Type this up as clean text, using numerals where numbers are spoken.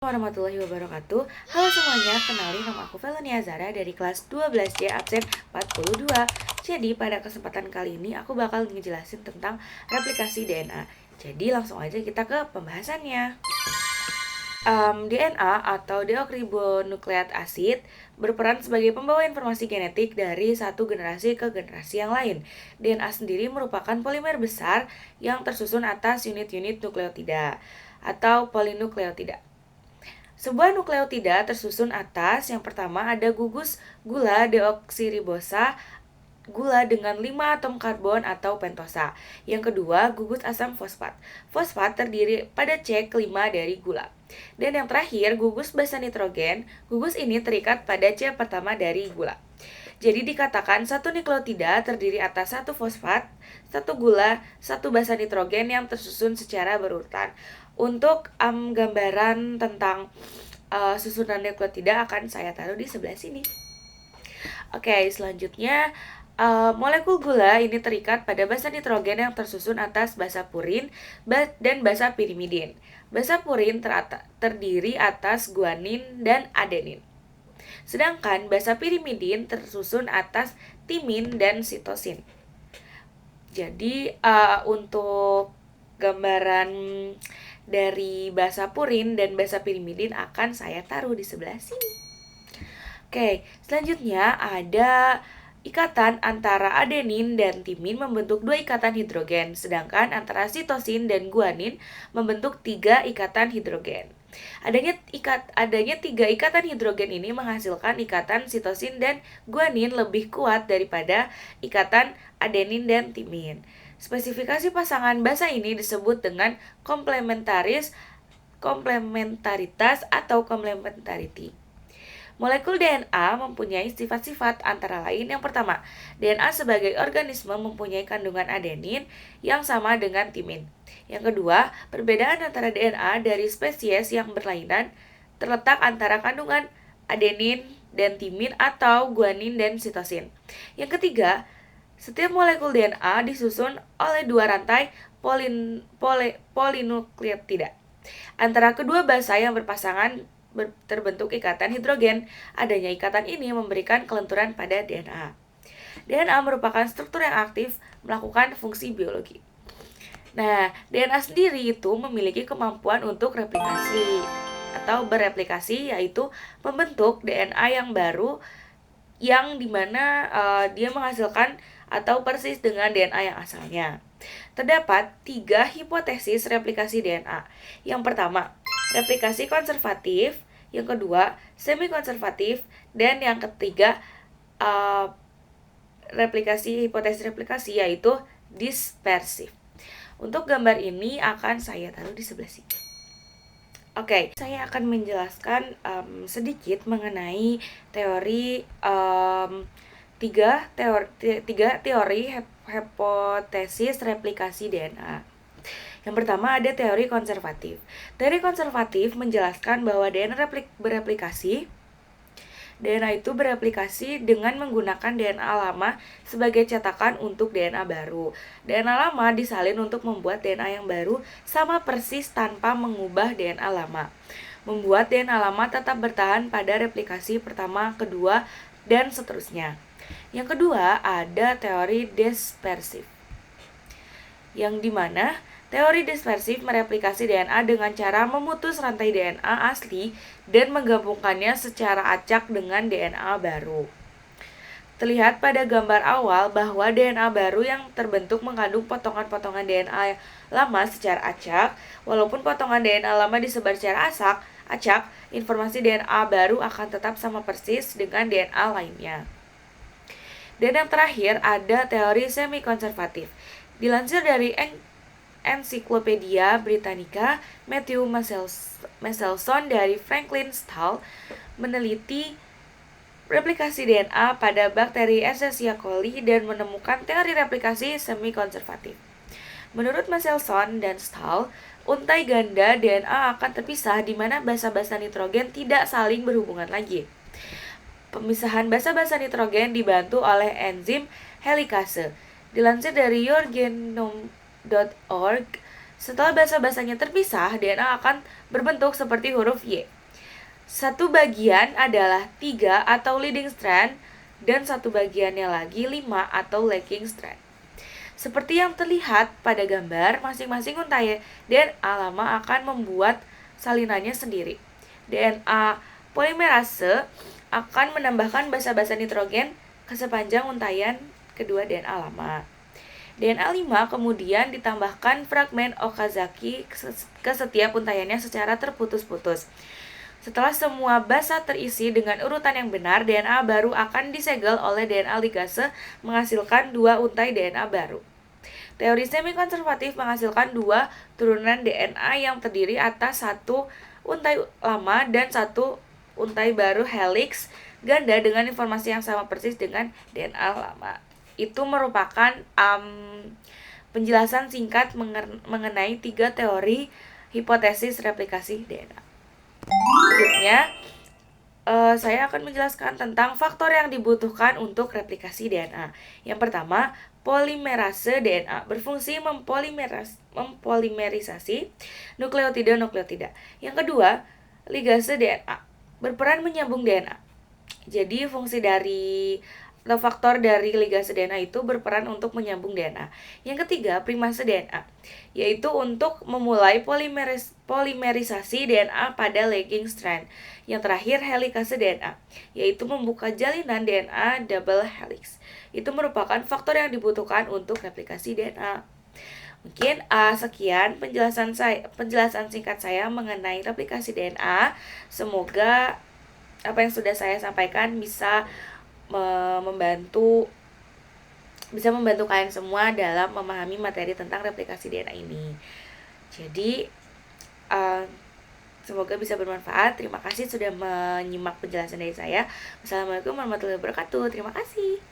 Warahmatullahi wabarakatuh. Halo semuanya, kenalin nama aku Felania Zara dari kelas 12C absen 42. Jadi pada kesempatan kali ini aku bakal ngejelasin tentang replikasi DNA. Jadi langsung aja kita ke pembahasannya. DNA atau deoksiribonukleat asid berperan sebagai pembawa informasi genetik dari satu generasi ke generasi yang lain. DNA sendiri merupakan polimer besar yang tersusun atas unit-unit nukleotida atau polinukleotida. Sebuah nukleotida tersusun atas, yang pertama ada gugus gula deoksiribosa, gula dengan 5 atom karbon atau pentosa. Yang kedua, gugus asam fosfat. Fosfat terdiri pada C kelima dari gula. Dan yang terakhir, gugus basa nitrogen. Gugus ini terikat pada C pertama dari gula. Jadi dikatakan satu nukleotida terdiri atas satu fosfat, satu gula, satu basa nitrogen yang tersusun secara berurutan. Untuk gambaran tentang susunan nukleotida akan saya taruh di sebelah sini. Oke, selanjutnya molekul gula ini terikat pada basa nitrogen yang tersusun atas basa purin dan basa pirimidin. Basa purin terdiri atas guanin dan adenin. Sedangkan basa pirimidin tersusun atas timin dan sitosin. Jadi untuk gambaran dari basa purin dan basa pirimidin akan saya taruh di sebelah sini. Oke, selanjutnya ada ikatan antara adenin dan timin membentuk 2 ikatan hidrogen, sedangkan antara sitosin dan guanin membentuk 3 ikatan hidrogen. Adanya 3 ikatan hidrogen ini menghasilkan ikatan sitosin dan guanin lebih kuat daripada ikatan adenin dan timin. Spesifikasi pasangan basa ini disebut dengan komplementaritas atau complementarity. Molekul DNA mempunyai sifat-sifat antara lain. Yang pertama, DNA sebagai organisme mempunyai kandungan adenin yang sama dengan timin. Yang kedua, perbedaan antara DNA dari spesies yang berlainan terletak antara kandungan adenin dan timin atau guanin dan sitosin. Yang ketiga, setiap molekul DNA disusun oleh 2 rantai polinukleotida. Antara kedua basa yang berpasangan terbentuk ikatan hidrogen. Adanya ikatan ini memberikan kelenturan pada DNA. DNA merupakan struktur yang aktif melakukan fungsi biologi. Nah, DNA sendiri itu memiliki kemampuan untuk replikasi atau bereplikasi, yaitu membentuk DNA yang baru yang dimana dia menghasilkan atau persis dengan DNA yang asalnya. Terdapat 3 hipotesis replikasi DNA. Yang pertama, replikasi konservatif. Yang kedua, semi-konservatif. Dan yang ketiga, hipotesis replikasi yaitu dispersif. Untuk gambar ini akan saya taruh di sebelah sini. Oke, saya akan menjelaskan sedikit mengenai teori tiga teori hipotesis replikasi DNA. Yang pertama ada teori konservatif. Teori konservatif menjelaskan bahwa DNA itu bereplikasi dengan menggunakan DNA lama sebagai cetakan untuk DNA baru. DNA lama disalin untuk membuat DNA yang baru sama persis tanpa mengubah DNA lama. Membuat DNA lama tetap bertahan pada replikasi pertama, kedua, dan seterusnya. Yang kedua ada teori dispersif, yang dimana teori dispersif mereplikasi DNA dengan cara memutus rantai DNA asli dan menggabungkannya secara acak dengan DNA baru. Terlihat pada gambar awal bahwa DNA baru yang terbentuk mengandung potongan-potongan DNA lama secara acak. Walaupun potongan DNA lama disebar secara acak, informasi DNA baru akan tetap sama persis dengan DNA lainnya. Dan yang terakhir ada teori semi-konservatif. Dilansir dari Encyclopedia Britannica, Matthew Meselson dari Franklin Stahl meneliti replikasi DNA pada bakteri Escherichia coli dan menemukan teori replikasi semi-konservatif. Menurut Meselson dan Stahl, untai ganda DNA akan terpisah di mana basa-basa nitrogen tidak saling berhubungan lagi. Pemisahan basa-basa nitrogen dibantu oleh enzim helikase. Dilansir dari yourgenome.org, Setelah basa-basanya terpisah, DNA akan berbentuk seperti huruf Y. Satu bagian adalah 3 atau leading strand, dan satu bagiannya lagi 5 atau lagging strand. Seperti yang terlihat pada gambar, masing-masing untai DNA lama akan membuat salinannya sendiri. DNA polimerase akan menambahkan basa-basa nitrogen ke sepanjang untaian kedua DNA lama. DNA 5 kemudian ditambahkan fragmen Okazaki ke setiap untaiannya secara terputus-putus. Setelah semua basa terisi dengan urutan yang benar, DNA baru akan disegel oleh DNA ligase menghasilkan 2 untai DNA baru. Teori semi-konservatif menghasilkan 2 turunan DNA yang terdiri atas 1 untai lama dan 1 untai baru helix ganda dengan informasi yang sama persis dengan DNA lama. Itu merupakan penjelasan singkat mengenai 3 teori hipotesis replikasi DNA. Selanjutnya, saya akan menjelaskan tentang faktor yang dibutuhkan untuk replikasi DNA. Yang pertama, polimerase DNA berfungsi mempolimerisasi nukleotida. Yang kedua, ligase DNA berperan menyambung DNA. Jadi fungsi dari atau faktor dari ligase DNA itu berperan untuk menyambung DNA. Yang ketiga, primase DNA, yaitu untuk memulai polimerisasi DNA pada lagging strand. Yang terakhir, helikase DNA, yaitu membuka jalinan DNA double helix. Itu merupakan faktor yang dibutuhkan untuk replikasi DNA. Mungkin sekian penjelasan singkat saya mengenai replikasi DNA. Semoga apa yang sudah saya sampaikan bisa membantu kalian semua dalam memahami materi tentang replikasi DNA ini. Jadi semoga bisa bermanfaat. Terima kasih sudah menyimak penjelasan dari saya. Wassalamualaikum warahmatullahi wabarakatuh. Terima kasih.